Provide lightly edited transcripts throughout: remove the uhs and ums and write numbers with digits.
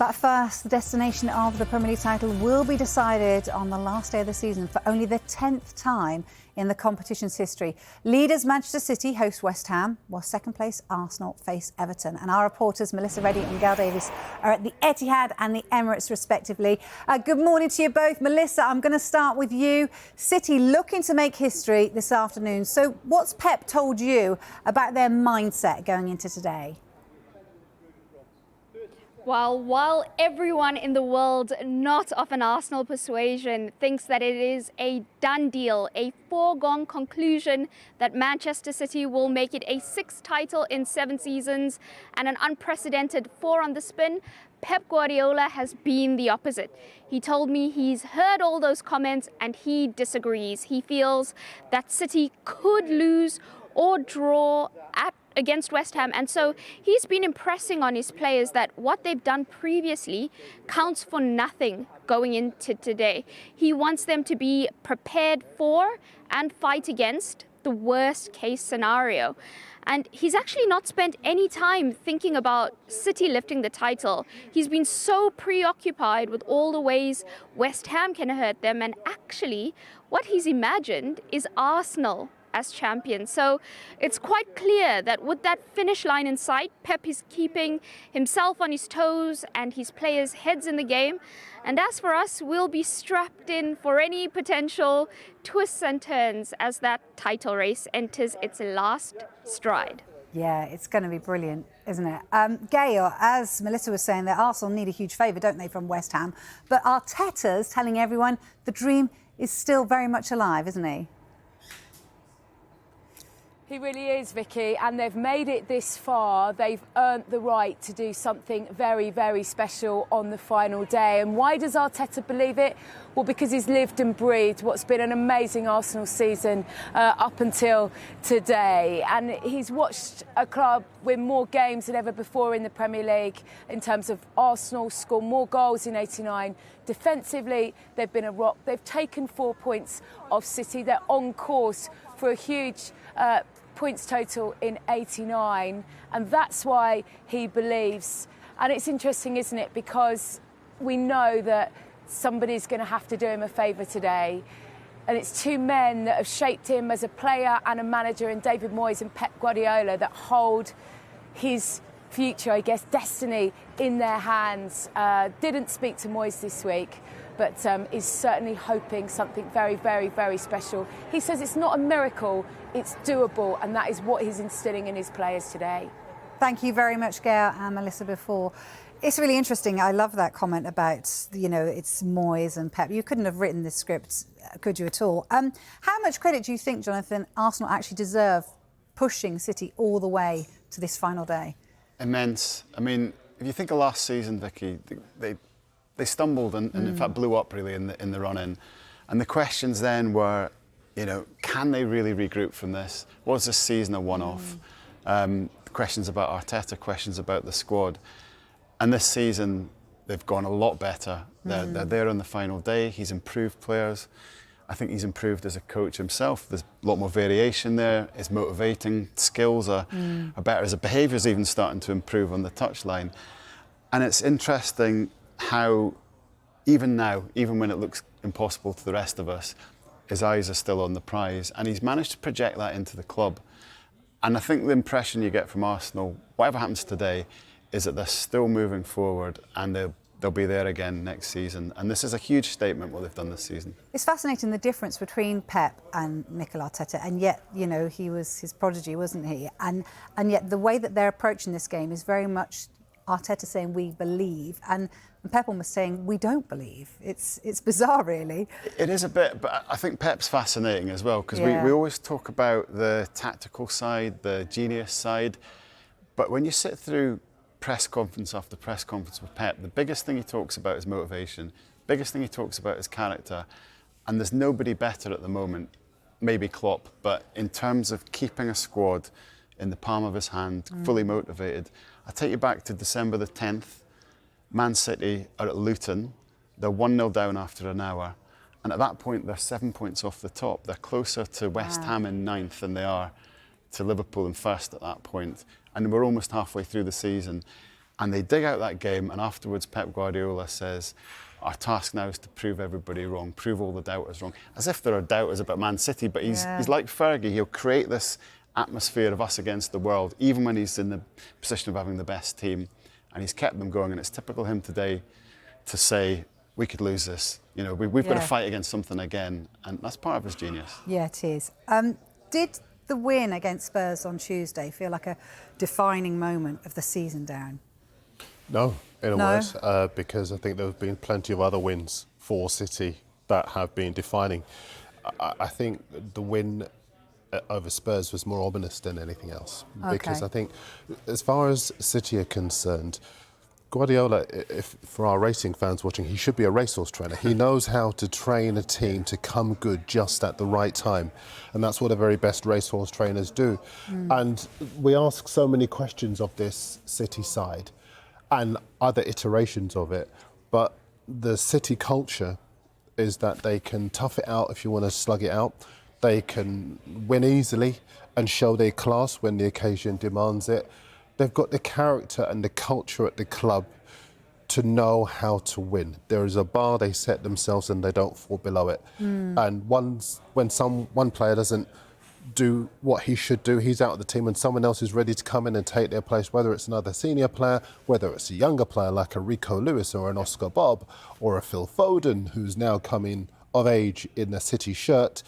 But first, the destination of the Premier League title will be decided on the last day of the season for only the 10th time in the competition's history. Leaders Manchester City host West Ham, while second place Arsenal face Everton. And our reporters Melissa Reddy and Gail Davis are at the Etihad and the Emirates respectively. Good morning to you both. Melissa, I'm going to start with you. City looking to make history this afternoon. So what's Pep told you about their mindset going into today? Well, while everyone in the world not of an Arsenal persuasion thinks that it is a done deal, a foregone conclusion that Manchester City will make it a 6th title in 7 seasons and an unprecedented 4 on the spin, Pep Guardiola has been the opposite. He told me he's heard all those comments and he disagrees. He feels that City could lose or draw against West Ham, and so he's been impressing on his players that what they've done previously counts for nothing going into today. He wants them to be prepared for and fight against the worst case scenario. And he's actually not spent any time thinking about City lifting the title. He's been so preoccupied with all the ways West Ham can hurt them, and actually what he's imagined is Arsenal as champions. So it's quite clear that with that finish line in sight, Pep is keeping himself on his toes and his players' heads in the game. And as for us, we'll be strapped in for any potential twists and turns as that title race enters its last stride. Yeah, it's going to be brilliant, isn't it? Gail, as Melissa was saying, that Arsenal need a huge favour, don't they, from West Ham? But Arteta's telling everyone the dream is still very much alive, isn't he? He really is, Vicky, and they've made it this far. They've earned the right to do something very, very special on the final day. And why does Arteta believe it? Well, because he's lived and breathed what's been an amazing Arsenal season up until today. And he's watched a club win more games than ever before in the Premier League in terms of Arsenal score more goals in 89. Defensively, they've been a rock. They've taken 4 points off City. They're on course for a huge points total in 89, and that's why he believes. And it's interesting, isn't it, because we know that somebody's going to have to do him a favour today, and it's 2 men that have shaped him as a player and a manager in David Moyes and Pep Guardiola that hold his future, I guess, destiny in their hands. Didn't speak to Moyes this week, but is certainly hoping something very, very, very special. He says it's not a miracle, it's doable, and that is what he's instilling in his players today. Thank you very much, Gail and Melissa, before. It's really interesting. I love that comment about, you know, it's Moyes and Pep. You couldn't have written this script, could you, at all? How much credit do you think, Jonathan, Arsenal actually deserve pushing City all the way to this final day? Immense. I mean, if you think of last season, Vicky, they stumbled and in fact blew up really in the run-in. And the questions then were, you know, can they really regroup from this? Was this season a one-off? Questions about Arteta, questions about the squad. And this season, they've gone a lot better. They're there on the final day. He's improved players. I think he's improved as a coach himself. There's a lot more variation there. His motivating skills are better. His behaviour's even starting to improve on the touchline. And it's interesting how, even now, even when it looks impossible to the rest of us, his eyes are still on the prize, and he's managed to project that into the club. And I think the impression you get from Arsenal, whatever happens today, is that they're still moving forward and they'll be there again next season. And this is a huge statement, what they've done this season. It's fascinating, the difference between Pep and Mikel Arteta, and yet, you know, he was his prodigy, wasn't he? And yet the way that they're approaching this game is very much Arteta saying we believe, and Pep almost saying we don't believe. It's bizarre, really. It is a bit, but I think Pep's fascinating as well, because we always talk about the tactical side, the genius side, but when you sit through press conference after press conference with Pep, the biggest thing he talks about is motivation, biggest thing he talks about is character, and there's nobody better at the moment, maybe Klopp, but in terms of keeping a squad in the palm of his hand, fully motivated. I'll take you back to December the 10th. Man City are at Luton. They're 1-0 down after an hour. And at that point, they're 7 points off the top. They're closer to West Ham in 9th than they are to Liverpool in 1st at that point. And we're almost halfway through the season. And they dig out that game, and afterwards Pep Guardiola says, our task now is to prove everybody wrong, prove all the doubters wrong. As if there are doubters about Man City, but he's like Fergie. He'll create this atmosphere of us against the world, even when he's in the position of having the best team. And he's kept them going, and it's typical him today to say, we could lose this. You know, we've got to fight against something again, and that's part of his genius. Yeah, it is. Did the win against Spurs on Tuesday feel like a defining moment of the season, Darren? No, in a word, because I think there have been plenty of other wins for City that have been defining. I think the win over Spurs was more ominous than anything else, because I think as far as City are concerned, Guardiola, if for our racing fans watching, he should be a racehorse trainer. He knows how to train a team to come good just at the right time. And that's what the very best racehorse trainers do. And we ask so many questions of this City side and other iterations of it. But the City culture is that they can tough it out if you want to slug it out. They can win easily and show their class when the occasion demands it. They've got the character and the culture at the club to know how to win. There is a bar they set themselves and they don't fall below it. And when one player doesn't do what he should do, he's out of the team and someone else is ready to come in and take their place, whether it's another senior player, whether it's a younger player like a Rico Lewis or an Oscar Bob or a Phil Foden, who's now coming of age in a City shirt.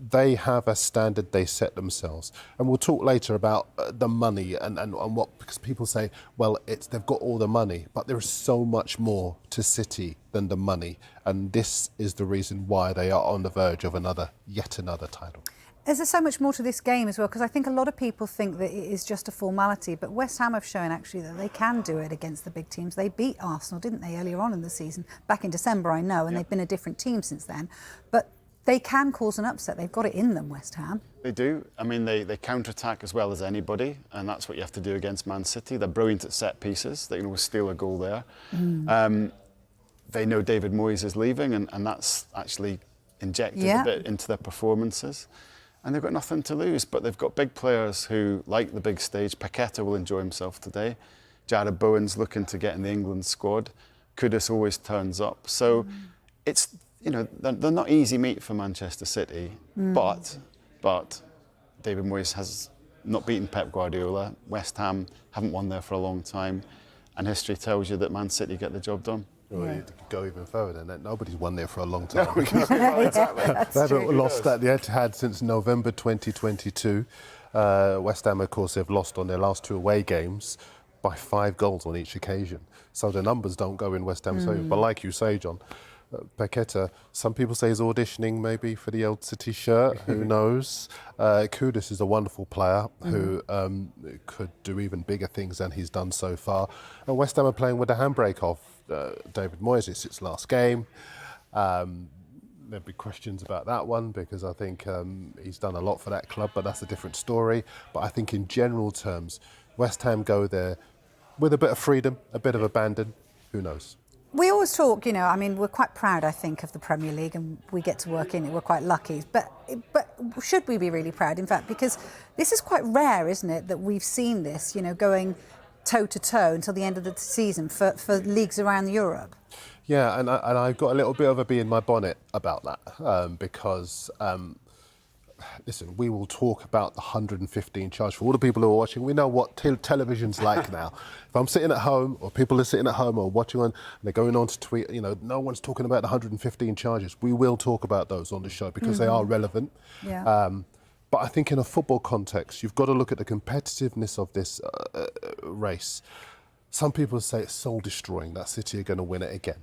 They have a standard they set themselves. And we'll talk later about the money and what, because people say, well, they've got all the money, but there is so much more to City than the money. And this is the reason why they are on the verge of yet another title. Is there so much more to this game as well? Because I think a lot of people think that it is just a formality, but West Ham have shown actually that they can do it against the big teams. They beat Arsenal, didn't they, earlier on in the season? Back in December, I know, and they've been a different team since then. But they can cause an upset. They've got it in them, West Ham. They do. I mean, they counter-attack as well as anybody, and that's what you have to do against Man City. They're brilliant at set pieces. They can always steal a goal there. They know David Moyes is leaving, and that's actually injected a bit into their performances. And they've got nothing to lose, but they've got big players who like the big stage. Paqueta will enjoy himself today. Jared Bowen's looking to get in the England squad. Kudus always turns up. So it's, you know, they're not easy meat for Manchester City, but David Moyes has not beaten Pep Guardiola. West Ham haven't won there for a long time. And history tells you that Man City get the job done. Well, you could go even further than that. Nobody's won there for a long time. Exactly. They haven't lost at the Etihad since November 2022. West Ham, of course, have lost on their last 2 away games by 5 goals on each occasion. So the numbers don't go in West Ham's favour. But like you say, John, Paqueta, some people say he's auditioning maybe for the old City shirt. Who knows? Kudus is a wonderful player who could do even bigger things than he's done so far. And West Ham are playing with the handbrake off. David Moyes, it's its last game. There'll be questions about that one because I think he's done a lot for that club, but that's a different story. But I think in general terms, West Ham go there with a bit of freedom, a bit of abandon. Who knows? We always talk, you know, I mean, we're quite proud, I think, of the Premier League and we get to work in it. We're quite lucky. But should we be really proud, in fact, because this is quite rare, isn't it, that we've seen this, you know, going toe-to-toe until the end of the season for leagues around Europe. Yeah, and I've got a little bit of a bee in my bonnet about that because, listen, we will talk about the 115 charge. For all the people who are watching, we know what television's like now. If I'm sitting at home or people are sitting at home or watching on, and they're going on to tweet, you know, no one's talking about the 115 charges. We will talk about those on the show because they are relevant. Yeah. But I think in a football context, you've got to look at the competitiveness of this race. Some people say it's soul-destroying, that City are going to win it again.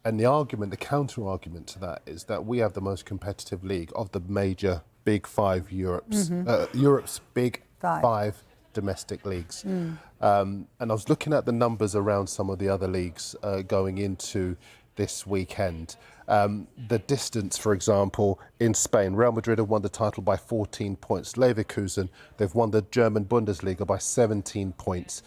And the counter-argument to that is that we have the most competitive league of the major big 5 Europe's big five domestic leagues. And I was looking at the numbers around some of the other leagues going into this weekend. The distance, for example, in Spain, Real Madrid have won the title by 14 points. Leverkusen, they've won the German Bundesliga by 17 points.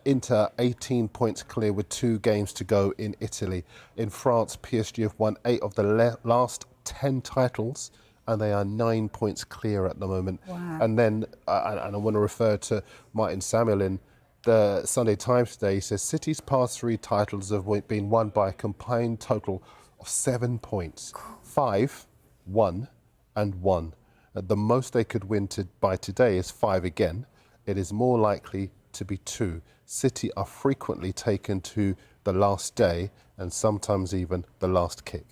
Inter, 18 points clear with 2 games to go in Italy. In France, PSG have won 8 of the last 10 titles, and they are 9 points clear at the moment. Wow. And then, and I want to refer to Martin Samuel in the Sunday Times today. He says City's past 3 titles have been won by a combined total of 7 points. 5, 1 and 1. The most they could win by today is 5 again. It is more likely to be 2. City are frequently taken to the last day and sometimes even the last kick.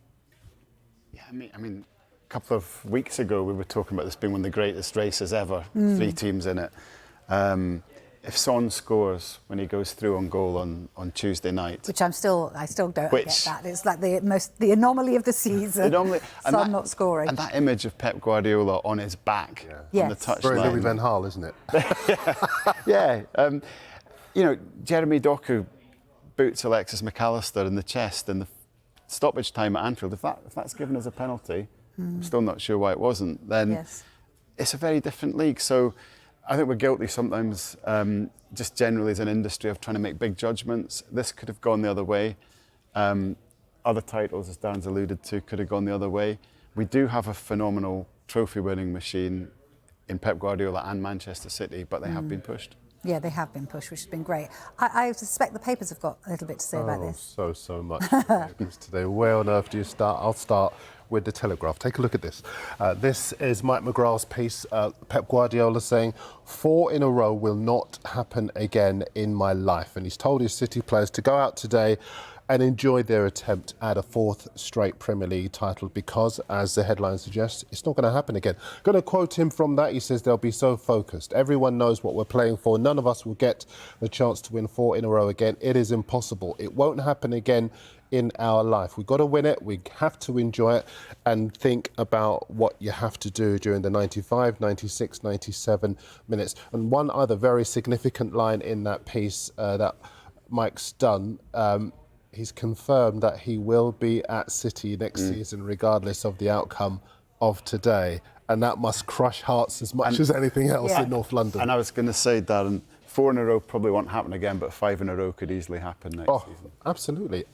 Yeah, I mean, a couple of weeks ago we were talking about this being one of the greatest races ever. 3 teams in it. If Son scores when he goes through on goal on Tuesday night, Which I still don't get that. It's like the anomaly of the season. Son not scoring. And that image of Pep Guardiola on his back on the touchline. Very Louis van Gaal, isn't it? Yeah. You know, Jeremy Doku boots Alexis McAllister in the chest in the stoppage time at Anfield. If that's given as a penalty, I'm still not sure why it wasn't, then it's a very different league. So I think we're guilty sometimes, just generally as an industry, of trying to make big judgments. This could have gone the other way. Other titles, as Dan's alluded to, could have gone the other way. We do have a phenomenal trophy-winning machine in Pep Guardiola and Manchester City, but they have been pushed. Yeah, they have been pushed, which has been great. I suspect the papers have got a little bit to say about this. So much today. Where on earth do you start? I'll start with the Telegraph. Take a look at this. This is Mike McGrath's piece. Pep Guardiola saying, 4 in a row will not happen again in my life. And he's told his City players to go out today and enjoy their attempt at a 4th straight Premier League title because, as the headline suggests, it's not going to happen again. Going to quote him from that. He says, they'll be so focused. Everyone knows what we're playing for. None of us will get the chance to win 4 in a row again. It is impossible. It won't happen again in our life. We've got to win it. We have to enjoy it and think about what you have to do during the 95, 96, 97 minutes. And one other very significant line in that piece that Mike's done, he's confirmed that he will be at City next season, regardless of the outcome of today. And that must crush hearts as much as anything else in North London. And I was going to say, Darren, 4 in a row probably won't happen again, but 5 in a row could easily happen next season. Absolutely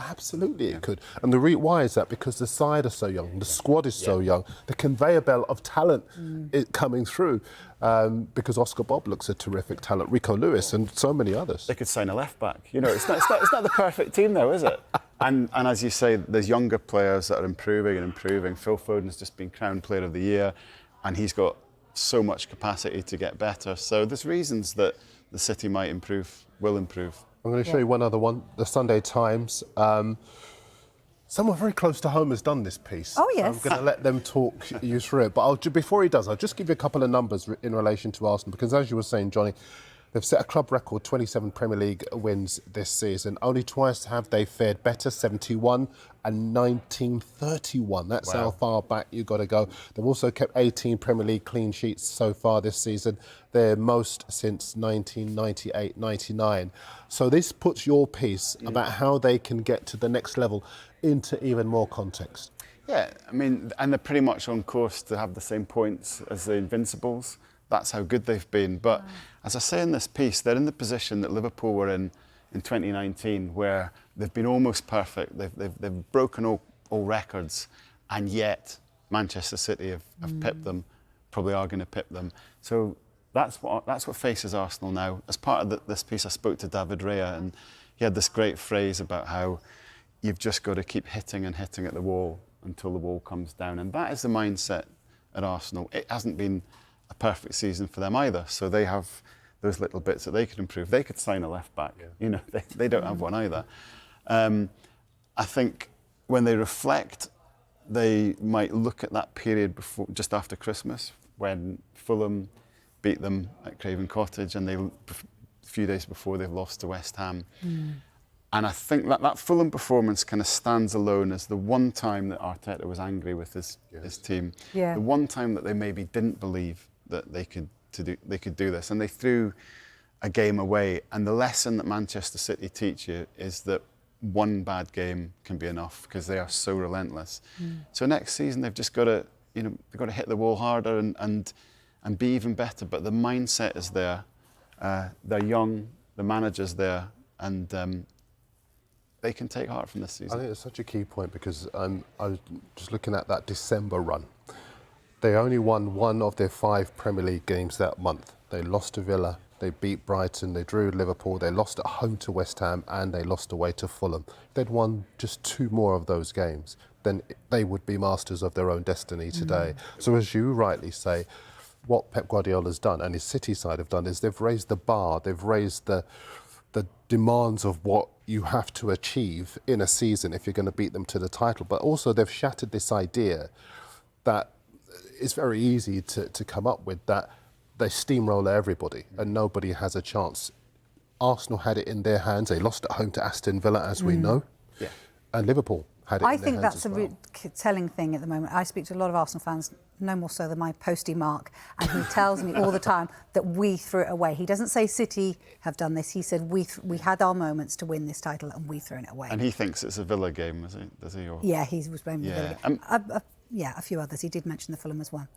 it could. And why is that? Because the side are so young, the squad is so young, the conveyor belt of talent is coming through. Because Oscar Bob looks a terrific talent, Rico Lewis and so many others. They could sign a left back. You know, it's not the perfect team though, is it? And as you say, there's younger players that are improving and improving. Phil Foden's just been crowned Player of the Year, and he's got so much capacity to get better. So there's reasons that the City might improve, will improve. I'm going to show you one other one, the Sunday Times. Someone very close to home has done this piece. Oh, yes. I'm going to let them talk you through it. But before he does, I'll just give you a couple of numbers in relation to Arsenal, because as you were saying, Johnny, they've set a club record, 27 Premier League wins this season. Only twice have they fared better, 71 and 1931. That's how far back you've got to go. They've also kept 18 Premier League clean sheets so far this season. Their most since 1998-99. So this puts your piece about how they can get to the next level into even more context. Yeah, I mean, and they're pretty much on course to have the same points as the Invincibles. That's how good they've been. But as I say in this piece, they're in the position that Liverpool were in 2019, where they've been almost perfect. They've broken all records, and yet Manchester City have pipped them, probably are going to pip them. So that's what faces Arsenal now. As part of this piece, I spoke to David Raya, and he had this great phrase about how you've just got to keep hitting and hitting at the wall until the wall comes down. And that is the mindset at Arsenal. It hasn't been a perfect season for them either. So they have those little bits that they could improve. They could sign a left back. You know, they don't have one either. I think when they reflect, they might look at that period before, just after Christmas, when Fulham beat them at Craven Cottage, and a few days before they've lost to West Ham. And I think that Fulham performance kind of stands alone as the one time that Arteta was angry with his team. The one time that they maybe didn't believe that they could do this, and they threw a game away. And the lesson that Manchester City teach you is that one bad game can be enough, because they are so relentless. So next season they've just got to, they've got to hit the wall harder and be even better. But the mindset is there. They're young. The manager's there, and they can take heart from this season. I think it's such a key point, because I was just looking at that December run. They only won one of their 5 Premier League games that month. They lost to Villa They beat Brighton, they drew Liverpool, they lost at home to West Ham, and they lost away to Fulham. If they'd won just 2 more of those games, then they would be masters of their own destiny today. So as you rightly say, what Pep Guardiola's done and his City side have done is they've raised the bar, they've raised the demands of what you have to achieve in a season if you're going to beat them to the title. But also they've shattered this idea that it's very easy to come up with, that they steamroller everybody and nobody has a chance. Arsenal had it in their hands. They lost at home to Aston Villa, as we know. Yeah. And Liverpool had it in their hands. I think that's a telling thing at the moment. I speak to a lot of Arsenal fans, no more so than my postie Mark, and he tells me all the time that we threw it away. He doesn't say City have done this. He said we had our moments to win this title and we've thrown it away. And he thinks it's a Villa game, does he? Or... Yeah, he was blaming the Villa game. Yeah, a few others. He did mention the Fulham as well.